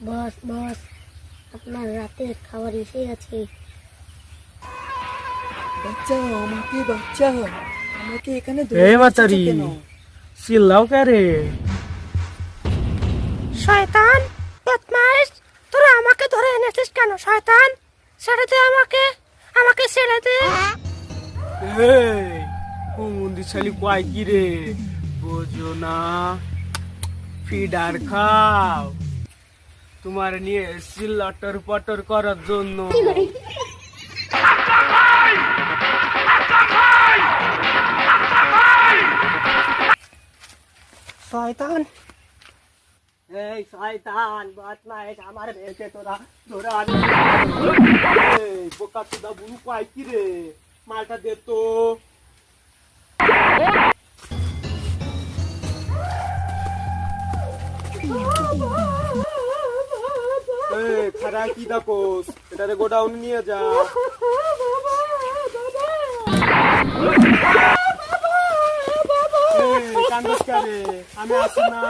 বস বস, আপনার রাতের খাবার এসে গেছে। বাচ্চাও আমাকে, বাচ্চা আমাকে এখানে এই বাচ্চারি চিল্লাও কে রে? শয়তান বদমাইশ, তোরা আমাকে ধরে এনেছিস কেন? শয়তান, ছেড়ে দে আমাকে, আমাকে ছেড়ে দে। এই ও মন্দির শালি কয় কি রে? বোঝো না, ফিডার খাও। তোমার নিয়ে এসেছি লটর পটর করার জন্য। শয়তান, এই শয়তান বদমাইশ, আমার মেয়েকে তোরা ধরে আনি। এই বোকা চোদা বুড়ো কয় কি রে? মালটা দে তো। খারা কি দেখোস? এটারে গোডাউন নিয়ে যা। কান্দস কে রে? আমি আছি না।